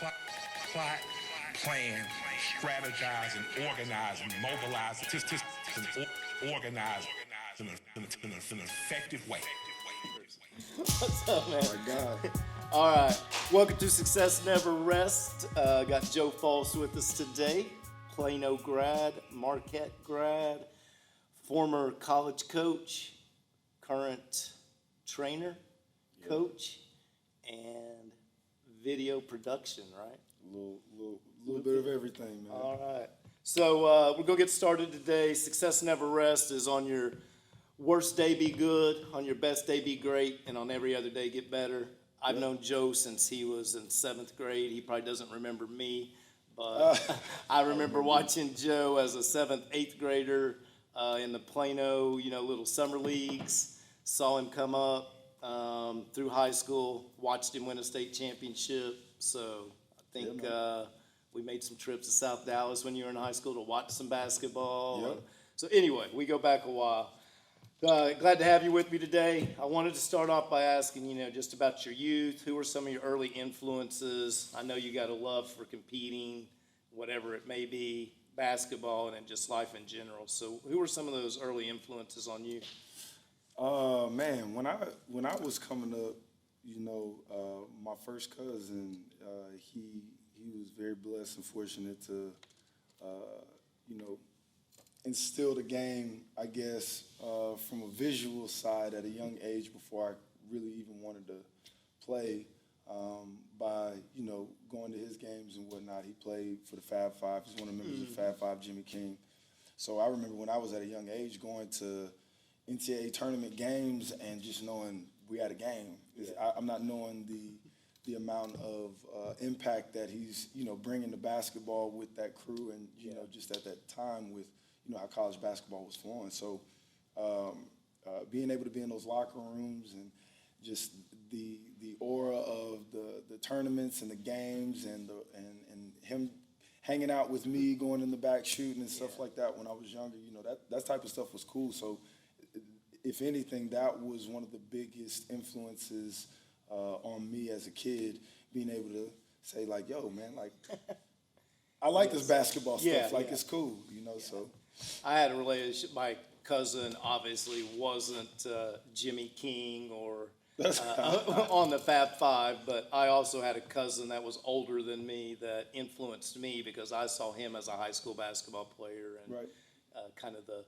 plot, plan, strategize, and organize, and mobilize, and organize in an effective way. What's up, man? My God. All right. Welcome to Success Never Rests. Got Joe Fulce with us today. Plano grad, Marquette grad, former college coach, current trainer, coach, and video production, right? Little bit of everything, man. All right. So we're going to get started today. Success Never Rests is on your worst day be good, on your best day be great, and on every other day get better. I've known Joe since he was in 7th grade. He probably doesn't remember me, but I remember watching Joe as a 7th, 8th grader in the Plano, little summer leagues. Saw him come up through high school, watched him win a state championship. So I think we made some trips to South Dallas when you were in high school to watch some basketball. Yep. So anyway, we go back a while. Glad to have you with me today. I wanted to start off by asking, just about your youth. Who were some of your early influences? I know you got a love for competing, whatever it may be, basketball, and then just life in general. So who were some of those early influences on you? Man, when I was coming up, my first cousin, he was very blessed and fortunate to, instill the game, I guess, from a visual side at a young age before I really even wanted to play. By going to his games and whatnot. He played for the Fab Five. He's one of the members of the Fab Five, Jimmy King. So I remember when I was at a young age going to NCAA tournament games and just knowing we had a game. I'm not knowing the amount of impact that he's bringing to basketball with that crew and just at that time with how college basketball was flowing. So being able to be in those locker rooms and just the aura of the tournaments and the games and him hanging out with me, going in the back shooting and stuff like that when I was younger, that type of stuff was cool. So if anything, that was one of the biggest influences on me as a kid, being able to say like, yo, man, like I like this basketball stuff. It's cool, so. I had a relationship. My cousin obviously wasn't Jimmy King or on the Fab Five, but I also had a cousin that was older than me that influenced me because I saw him as a high school basketball player and kind of the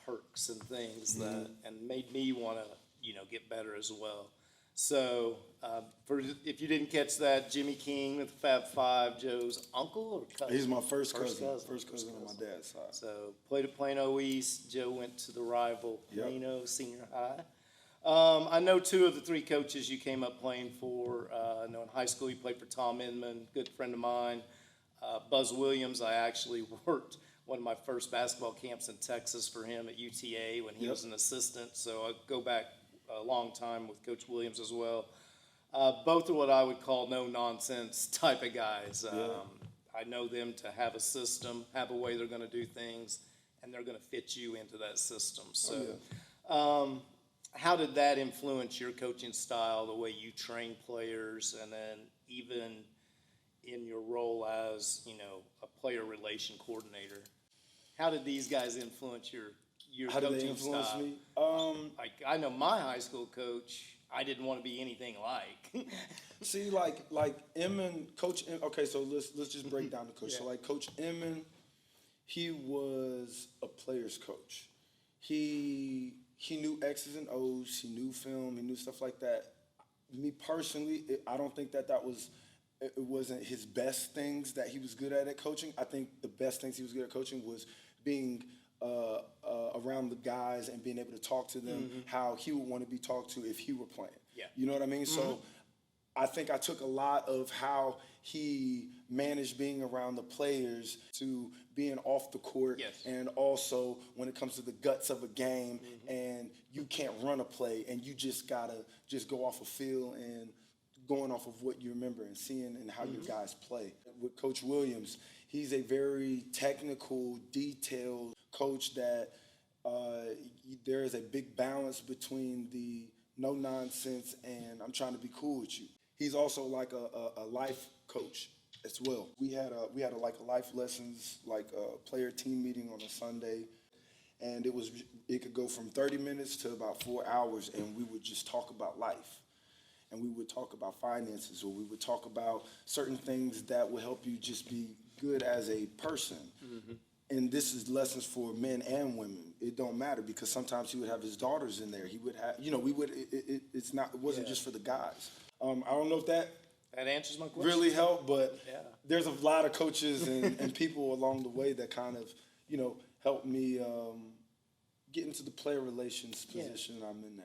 perks and things that and made me want to get better as well. So if you didn't catch that, Jimmy King with the Fab Five, Joe's uncle or cousin? He's my first cousin on my dad's side. So played at Plano East. Joe went to the rival Plano Senior High. I know 2 of the 3 coaches you came up playing for. I know in high school you played for Tom Inman, good friend of mine. Buzz Williams, I actually worked one of my first basketball camps in Texas for him at UTA when he was an assistant. So I go back a long time with Coach Williams as well. Both are what I would call no-nonsense type of guys. I know them to have a system, have a way they're going to do things, and they're going to fit you into that system. So how did that influence your coaching style, the way you train players, and then even in your role as, a player relation coordinator? How did these guys influence your How did coaching they influence style? me? Like I know my high school coach, I didn't want to be anything like. See, like Inman, Coach. Okay, so let's just break down the coach. So like Coach Inman, he was a player's coach. He knew X's and O's. He knew film. He knew stuff like that. Me personally, I don't think that was. It wasn't his best things that he was good at coaching. I think the best things he was good at coaching was being around the guys and being able to talk to them how he would want to be talked to if he were playing. Yeah. You know what I mean? So I think I took a lot of how he managed being around the players to being off the court and also when it comes to the guts of a game and you can't run a play and you just gotta just go off a feel and going off of what you remember and seeing and how your guys play. With Coach Williams, he's a very technical, detailed coach that there is a big balance between the no nonsense and I'm trying to be cool with you. He's also like a life coach as well. We had a like a life lessons, like a player team meeting on a Sunday, and it could go from 30 minutes to about 4 hours, and we would just talk about life. And we would talk about finances, or we would talk about certain things that would help you just be good as a person. And this is lessons for men and women. It don't matter, because sometimes he would have his daughters in there. He would have, it wasn't just for the guys. I don't know if that answers my question. really helped, but Yeah. there's a lot of coaches and people along the way that kind of, helped me get into the player relations position I'm in now.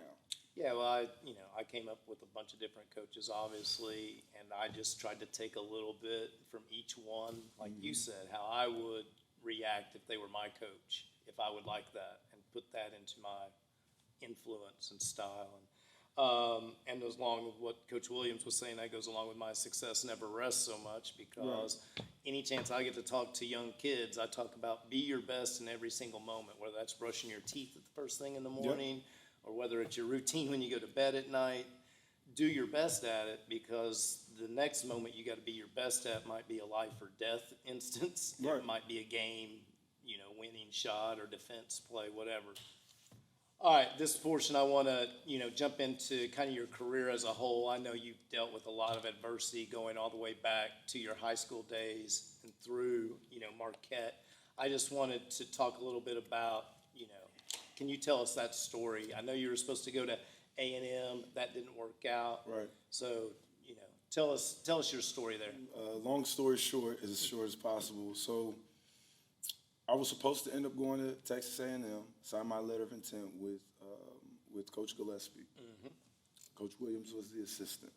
Yeah, well, I came up with a bunch of different coaches, obviously, and I just tried to take a little bit from each one, like you said, how I would react if they were my coach, if I would like that, and put that into my influence and style. And as long with what Coach Williams was saying, that goes along with my success never rests so much, because any chance I get to talk to young kids, I talk about be your best in every single moment, whether that's brushing your teeth at the first thing in the morning, or whether it's your routine when you go to bed at night. Do your best at it, because the next moment you got to be your best at might be a life or death instance. Right. It might be a game, winning shot or defense play, whatever. All right, this portion I want to, jump into kind of your career as a whole. I know you've dealt with a lot of adversity going all the way back to your high school days and through, Marquette. I just wanted to talk a little bit about, can you tell us that story? I know you were supposed to go to A&M. That didn't work out. Right. So, tell us your story there. Long story short, as short as possible. So I was supposed to end up going to Texas A&M, sign my letter of intent with Coach Gillespie. Coach Williams was the assistant.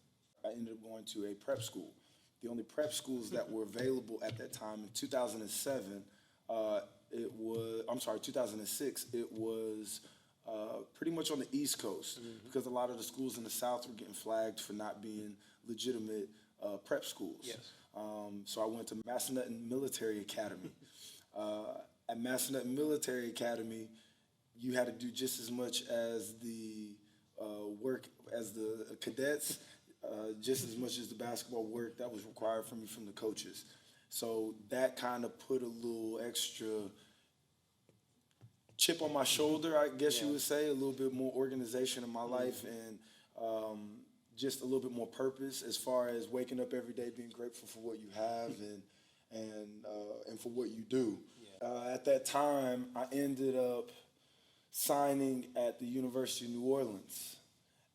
I ended up going to a prep school. The only prep schools that were available at that time in 2007, 2006, it was pretty much on the East Coast, because a lot of the schools in the South were getting flagged for not being legitimate prep schools. Yes. So I went to Massanutten Military Academy. At Massanutten Military Academy, you had to do just as much as the work as the cadets, just as much as the basketball work that was required from me from the coaches. So that kind of put a little extra chip on my shoulder, I guess you would say, a little bit more organization in my life, and just a little bit more purpose as far as waking up every day being grateful for what you have and for what you do. At that time, I ended up signing at the University of New Orleans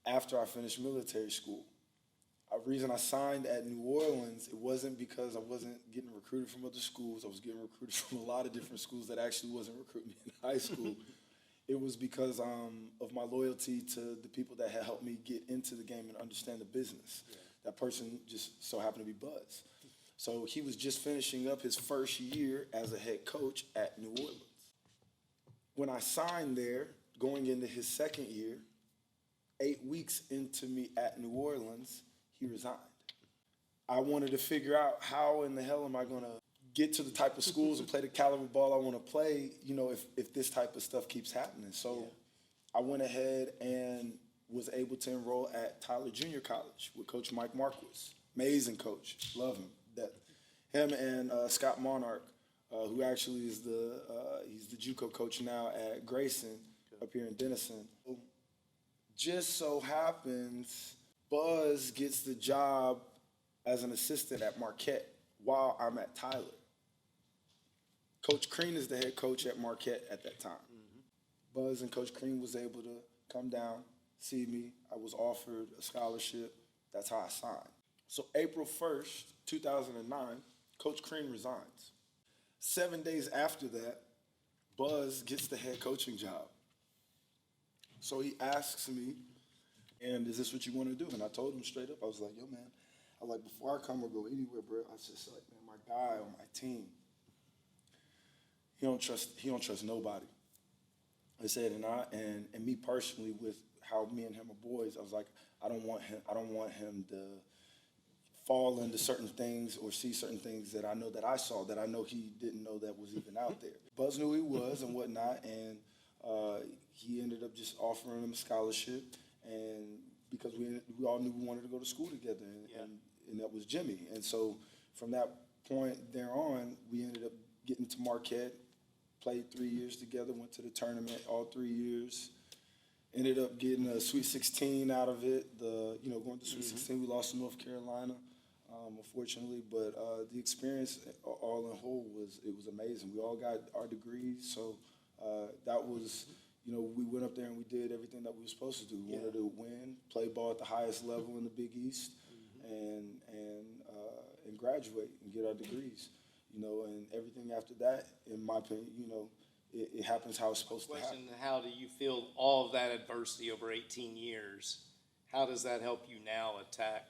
after I finished military school. The reason I signed at New Orleans, it wasn't because I wasn't getting recruited from other schools. I was getting recruited from a lot of different schools that actually wasn't recruiting me in high school. It was because of my loyalty to the people that had helped me get into the game and understand the business. That person just so happened to be Buzz. So he was just finishing up his first year as a head coach at New Orleans. When I signed there, going into his second year, 8 weeks into me at New Orleans, he resigned. I wanted to figure out how in the hell am I going to get to the type of schools and play the caliber ball I want to play, if this type of stuff keeps happening. So I went ahead and was able to enroll at Tyler Junior College with Coach Mike Marquis. Amazing coach. Love him. Him and Scott Monarch, who actually is he's the JUCO coach now at Grayson up here in Denison. Just so happens Buzz gets the job as an assistant at Marquette while I'm at Tyler. Coach Crean is the head coach at Marquette at that time. Buzz and Coach Crean was able to come down, see me. I was offered a scholarship. That's how I signed. So April 1st, 2009, Coach Crean resigns. 7 days after that, Buzz gets the head coaching job. So he asks me, and is this what you want to do? And I told him straight up, I was like, yo, man, before I come or go anywhere, bro, I was just like, man, my guy on my team, he don't trust nobody. I said, and me personally, with how me and him are boys, I was like, I don't want him to fall into certain things or see certain things that I know that I saw, that I know he didn't know that was even out there. Buzz knew he was and whatnot, and he ended up just offering him a scholarship, and because we all knew we wanted to go to school together, and that was Jimmy. And so from that point thereon, we ended up getting to Marquette, played 3 years together, went to the tournament all 3 years. Ended up getting a Sweet 16 out of it. Going to Sweet 16, we lost to North Carolina, unfortunately. But the experience, all in whole, was amazing. We all got our degrees, so that was, we went up there and we did everything that we were supposed to do. We wanted to win, play ball at the highest level in the Big East, and graduate and get our degrees. And everything after that, in my opinion, it happens how it's supposed to happen. How do you feel all of that adversity over 18 years? How does that help you now attack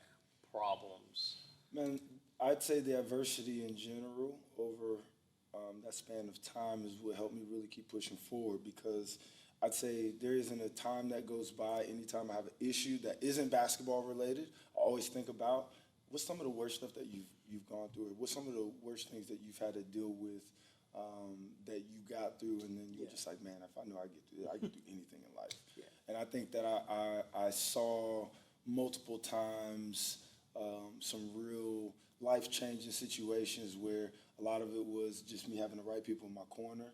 problems? Man, I'd say the adversity in general over that span of time is what helped me really keep pushing forward, because I'd say there isn't a time that goes by, anytime I have an issue that isn't basketball related, I always think about what's some of the worst stuff that you've gone through, or what's some of the worst things that you've had to deal with that you got through, and then you're just like, man, if I know I get through it, I can do anything in life. Yeah. And I think that I saw multiple times some real life-changing situations where a lot of it was just me having the right people in my corner,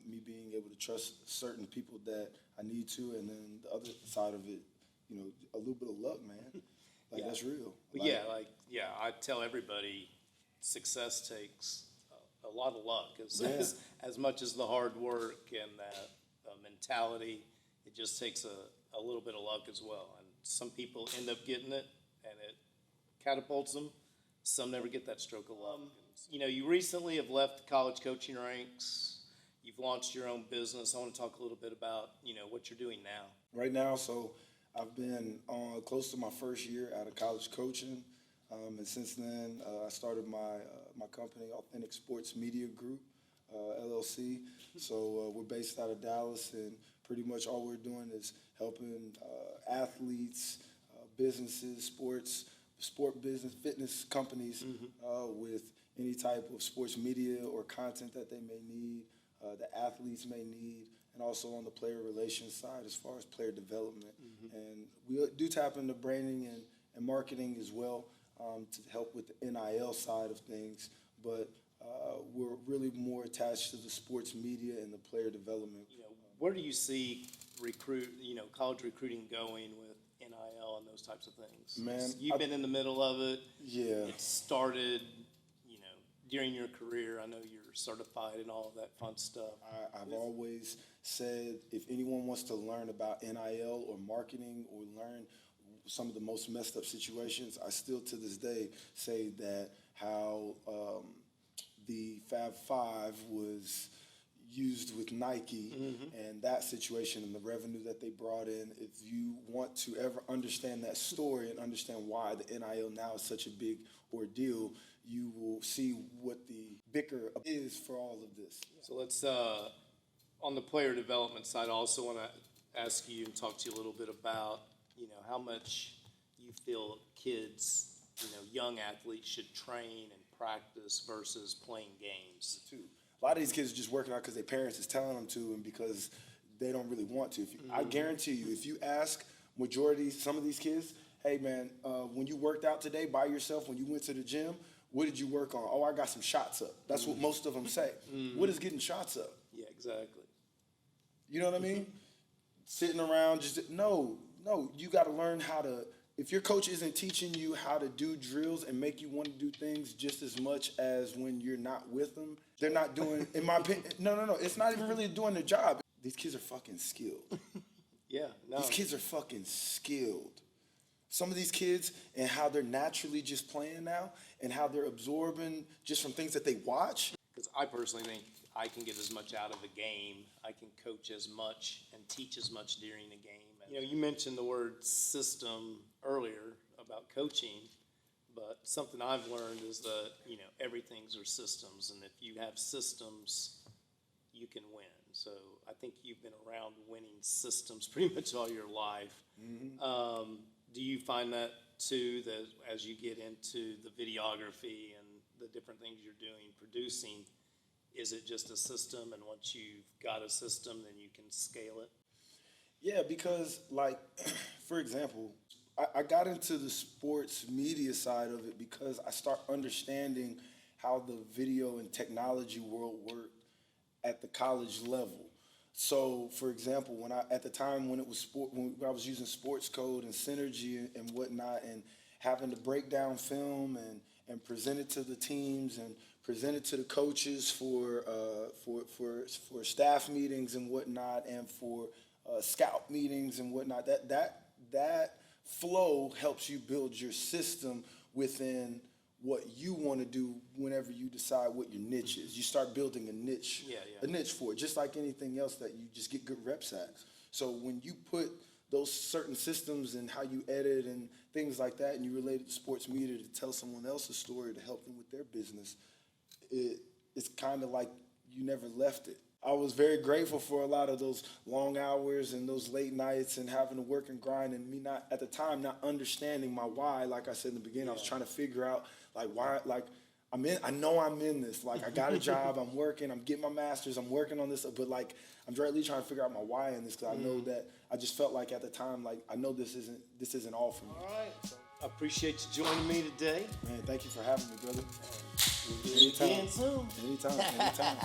me being able to trust certain people that I need to, and then the other side of it, a little bit of luck, man. That's real. I tell everybody success takes a lot of luck as much as the hard work and that mentality. It just takes a little bit of luck as well. And some people end up getting it, and it catapults them. Some never get that stroke of luck. You recently have left the college coaching ranks. You've launched your own business. I want to talk a little bit about, what you're doing now. Right now, so I've been close to my first year out of college coaching. And since then, I started my company, Authentic Sports Media Group, LLC. So we're based out of Dallas, and pretty much all we're doing is helping athletes, businesses, sport business, fitness companies with any type of sports media or content that they may need, that athletes may need, and also on the player relations side as far as player development. And we do tap into branding and marketing as well, to help with the NIL side of things, but we're really more attached to the sports media and the player development. Where do you see college recruiting going with NIL and those types of things? Man, You've been in the middle of it. Yeah. It started, during your career. I know you're certified and all of that fun stuff. I've always said if anyone wants to learn about NIL or marketing or learn some of the most messed up situations, I still to this day say that how the Fab Five was used with Nike and that situation and the revenue that they brought in. If you want to ever understand that story and understand why the NIL now is such a big ordeal, you will see what the bicker is for all of this. So let's, on the player development side, I also want to ask you and talk to you a little bit about, how much you feel kids, young athletes should train and practice versus playing games. A lot of these kids are just working out because their parents is telling them to, and because they don't really want to. I guarantee you, if you ask some of these kids, hey man, when you worked out today by yourself, when you went to the gym, what did you work on? Oh, I got some shots up. That's what most of them say. What is getting shots up? Yeah, exactly. You know what I mean? Sitting around, no, you got to learn how to, if your coach isn't teaching you how to do drills and make you want to do things just as much as when you're not with them, they're not doing, in my opinion, no, it's not even really doing their job. These kids are fucking skilled. These kids are fucking skilled. Some of these kids and how they're naturally just playing now and how they're absorbing just from things that they watch. Because I personally think I can get as much out of a game. I can coach as much and teach as much during a game. You mentioned the word system earlier about coaching, but something I've learned is that, everything's are systems, and if you have systems, you can win. So I think you've been around winning systems pretty much all your life. Do you find that too, that as you get into the videography and the different things you're doing, producing, is it just a system, and once you've got a system, then you can scale it? Yeah, because for example, I got into the sports media side of it because I start understanding how the video and technology world worked at the college level. So, for example, when I when I was using sports code and synergy and whatnot, and having to break down film and present it to the teams and present it to the coaches for staff meetings and whatnot, and for scout meetings and whatnot, that flow helps you build your system within what you want to do whenever you decide what your niche is. You start building a niche, a niche for it, just like anything else that you just get good reps at. So when you put those certain systems and how you edit and things like that, and you relate it to sports media to tell someone else's story to help them with their business, it's kind of like you never left it. I was very grateful for a lot of those long hours and those late nights and having to work and grind, and me not, at the time, not understanding my why. Like I said in the beginning, I was trying to figure out, like, why, like, I know I'm in this. Like, I got a job, I'm working, I'm getting my master's, I'm working on this, but, like, I'm really trying to figure out my why in this, because I know that, I just felt like at the time, like, I know this isn't all for me. All right. So I appreciate you joining me today. Man, thank you for having me, brother. We'll do it again soon. Anytime.